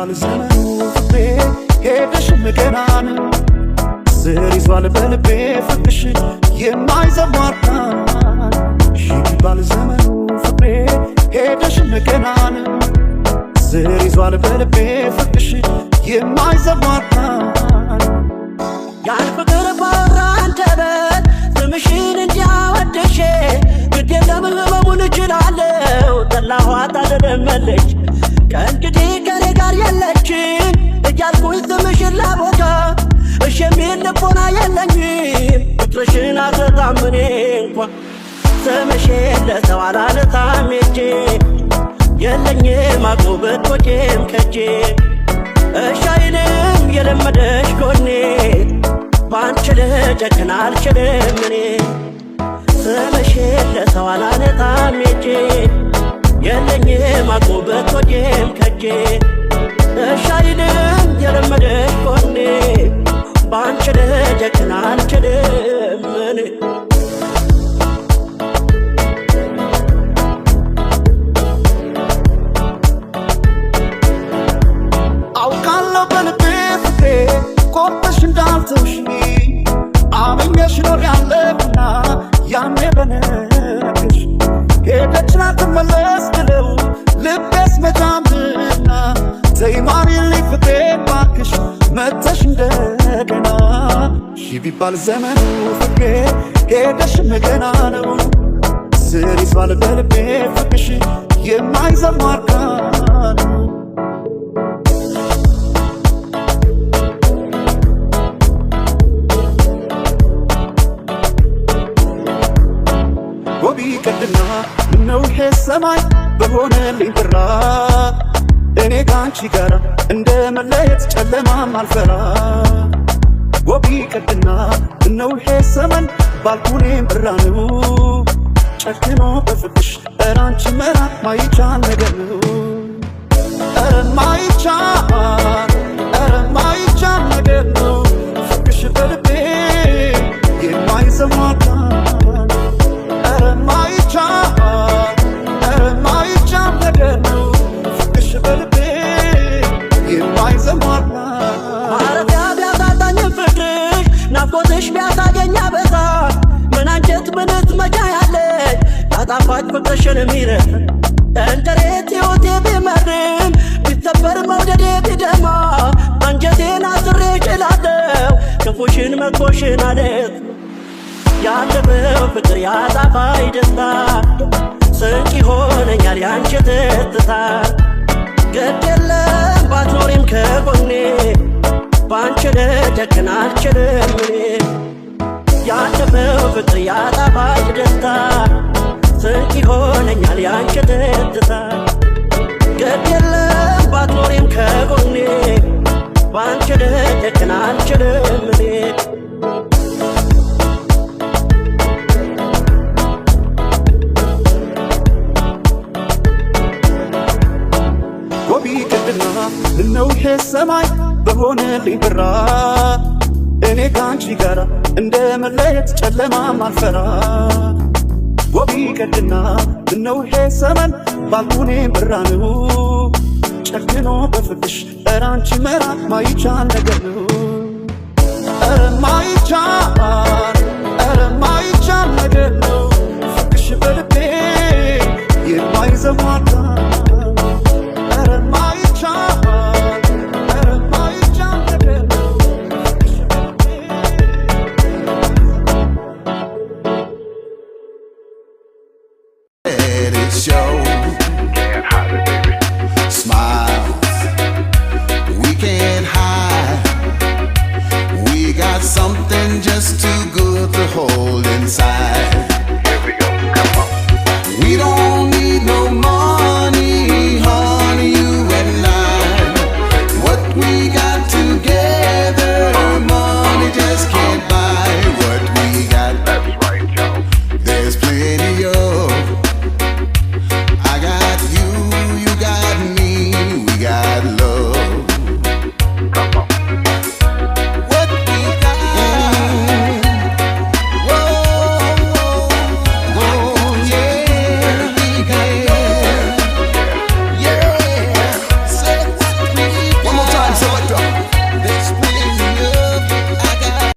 ቢባል ዘመኑ ፍቅሬ ሄደሽ መገናን ስር ይዟል በልቤ ፍቅርሽ የማይዘማርካን ቢባል ዘመኑ ፍቅሬ ሄደሽ መገናን ስር ይዟል በልቤ ፍቅርሽ የማይዘማርካን ያን ፍቅር ባወራ አንደበት ስምሽን እንዲያወድሼ ግድ የለም ህመሙን እችላለሁ ጠላኋት አልደመለች ከእንግዲህ ከኔ ጋር የለችም እያልኩኝ ስምሽን ላቦታ እሽ የሚል ልቦና የለኝም ፍቅርሽን አልረሳም እኔ እንኳ ስምሽን ለሰው አላነሳም ሄጄ የለኝም አቁበት ወጬም ከጄ እሽ አይልም የለመደሽ ጎኔ ባንቺ ልጨክን አልችልም እኔ ስምሽን ለሰው አላነሳም ሄጄ የለኝም አቁበት ወጬም ከጄ እሽ አይልም የለመደሽ ጎኔ ባንቺ ልጨክን አልችልም እኔ አውቃለሁ በልቤ ፍቅሬ ቆርጠሽ እንዳልተውሽ አመኘሽ ኖሬያለሁና ያኔ በነገርሽ ሄደች ላትመለስ ብለው ልቤስ መጃምና ተይ ማሪልኝ ፍቅሬ እባክሽ መተሽ እንደገና ቢባል ዘመኑ ፍቅሬ ሄደሽ መገና ነው ስር ይዟል በልቤ ፍቅርሽ የማይዘማርካን ጎቢ ቀድና ምነው ይሄ ሰማይ በሆነልኝ ብራ እኔ ካንቺ ጋር እንደ መለየት ጨለማም አልፈራ ጎቢ ቀድና ምነው ይሄ ሰመን ባልኩኔም ብራ ነው ጨክኖ በፍቅሽ ኧረ አንቺ መራቅ ማይቻል ነገር ነው ኧረ ማይቻል ነገር ነው ፍቅርሽ በልቤ የማይዘማርካን ማይቻል ነገር ነው ፍቅርሽ በልቤ የማይዘማርካን ማረፊያ ቢያሳጣኝም ፍቅርሽ ናፍቆትሽ ቢያሳገኝ አበዛ ምን አንጀት ምንት መጃ ያለች ያጣፋጭ ፍቅርሽን የሚረፍ እንደ ሬት ሕይወቴ ቢመርም ቢሰበር መውደዴ ቢደማ አንጀቴን አስሬ እችላለሁ ክፉሽን መጥፎሽን አለት ያለፈው ፍቅር ያጣፋጭ ደስታ ስንቅ ይሆነኛል ያንቺ ትዝታ ግድ የለም ባትኖሪም ከጎኔ ባንቺ ልጨክን አልችልም እኔ ያለፈው ፍቅር ያጣፋጭ ደስታ ስንቅ ይሆነኛል ያንቺ ትዝታ ግድ የለም ባትኖሪም ከጎኔ ባንቺ ልጨክን አልችልም እኔ ጎቢ ቀድና ምነው ይሄ ሰማይ በሆነልኝ ብራ እኔ ካንቺ ጋር እንደ መለየት ጨለማም አልፈራ ጎቢ ቀድና ምነው ይሄ ሰመን ባልኩኔም ብራ ነው ጨክኖ በፍቅሽ ኧረ አንቺ መራቅ ማይቻል ነገር ነው ኧረ ማይቻል ነገር ነው ፍቅርሽ በልቤ የማይዘማርካን Something just too good to hold inside.